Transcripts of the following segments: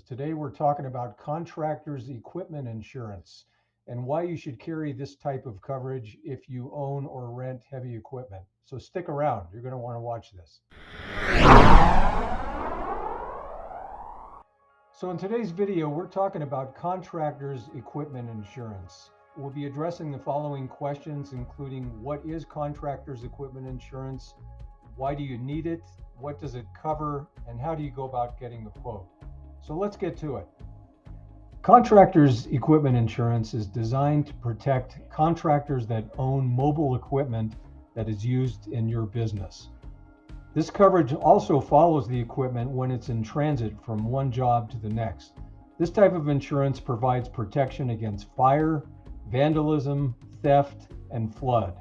Today we're talking about contractors' equipment insurance and why you should carry this type of coverage if you own or rent heavy equipment. So stick around, you're going to want to watch this. So in today's video, we're talking about contractors' equipment insurance. We'll be addressing the following questions, including what is contractors' equipment insurance? Why do you need it? What does it cover? And how do you go about getting a quote? So let's get to it. Contractors' equipment insurance is designed to protect contractors that own mobile equipment that is used in your business. This coverage also follows the equipment when it's in transit from one job to the next. This type of insurance provides protection against fire, vandalism, theft, and flood.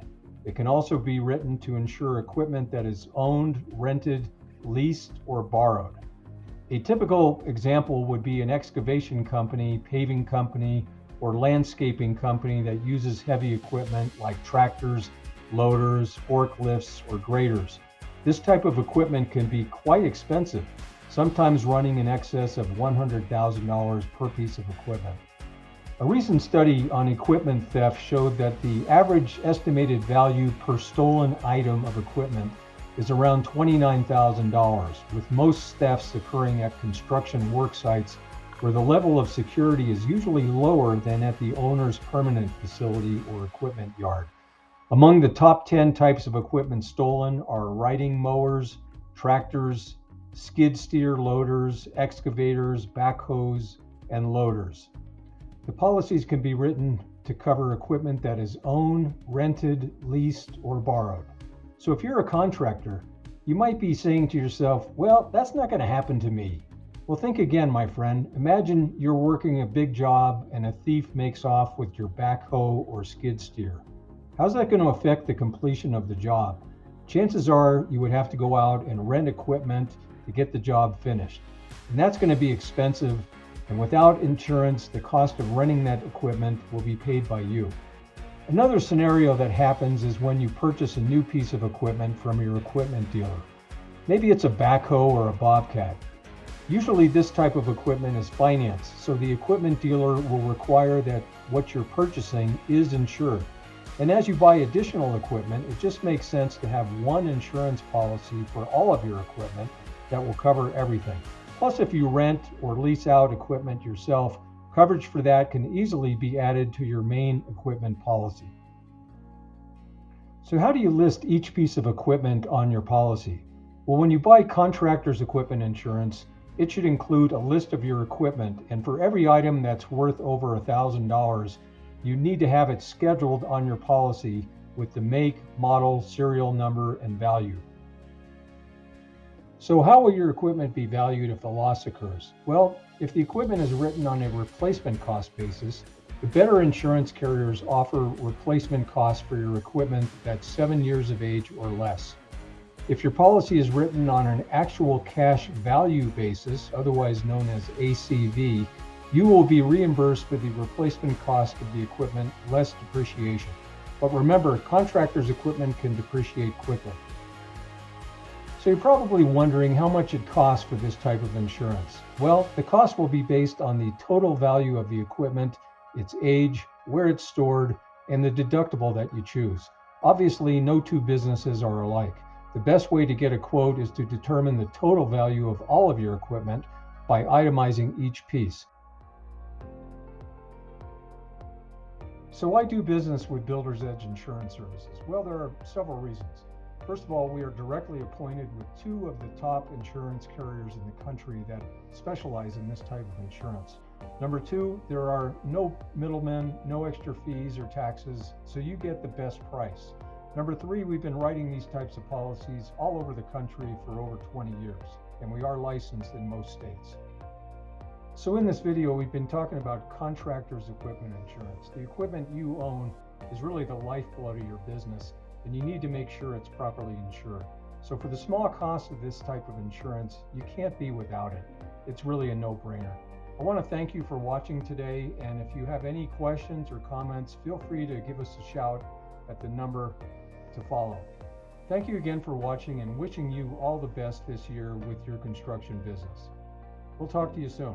It can also be written to insure equipment that is owned, rented, leased, or borrowed. A typical example would be an excavation company, paving company, or landscaping company that uses heavy equipment like tractors, loaders, forklifts, or graders. This type of equipment can be quite expensive, sometimes running in excess of $100,000 per piece of equipment. A recent study on equipment theft showed that the average estimated value per stolen item of equipment is around $29,000, with most thefts occurring at construction work sites where the level of security is usually lower than at the owner's permanent facility or equipment yard. Among the top 10 types of equipment stolen are riding mowers, tractors, skid steer loaders, excavators, backhoes, and loaders. The policies can be written to cover equipment that is owned, rented, leased, or borrowed. So if you're a contractor, you might be saying to yourself, well, that's not going to happen to me. Well, think again, my friend. Imagine you're working a big job and a thief makes off with your backhoe or skid steer. How's that going to affect the completion of the job? Chances are you would have to go out and rent equipment to get the job finished. And that's going to be expensive. And without insurance, the cost of renting that equipment will be paid by you. Another scenario that happens is when you purchase a new piece of equipment from your equipment dealer. Maybe it's a backhoe or a bobcat. Usually this type of equipment is financed, so the equipment dealer will require that what you're purchasing is insured. And as you buy additional equipment, it just makes sense to have one insurance policy for all of your equipment that will cover everything. Plus, if you rent or lease out equipment yourself, coverage for that can easily be added to your main equipment policy. So how do you list each piece of equipment on your policy? Well, when you buy contractors' equipment insurance, it should include a list of your equipment, and for every item that's worth over $1,000, you need to have it scheduled on your policy with the make, model, serial number, and value. So how will your equipment be valued if a loss occurs? Well, if the equipment is written on a replacement cost basis, the better insurance carriers offer replacement costs for your equipment that's 7 years of age or less. If your policy is written on an actual cash value basis, otherwise known as ACV, you will be reimbursed for the replacement cost of the equipment less depreciation. But remember, contractors' equipment can depreciate quickly. So you're probably wondering how much it costs for this type of insurance. Well, the cost will be based on the total value of the equipment, its age, where it's stored, and the deductible that you choose. Obviously, no two businesses are alike. The best way to get a quote is to determine the total value of all of your equipment by itemizing each piece. So why do business with Builder's Edge Insurance Services? Well, there are several reasons. First of all, we are directly appointed with two of the top insurance carriers in the country that specialize in this type of insurance. Number two, there are no middlemen, no extra fees or taxes, so you get the best price. Number three, we've been writing these types of policies all over the country for over 20 years, and we are licensed in most states. So in this video, we've been talking about contractors' equipment insurance. The equipment you own is really the lifeblood of your business, and you need to make sure it's properly insured. So for the small cost of this type of insurance, you can't be without it. It's really a no-brainer. I want to thank you for watching today, and if you have any questions or comments, feel free to give us a shout at the number to follow. Thank you again for watching, and wishing you all the best this year with your construction business. We'll talk to you soon.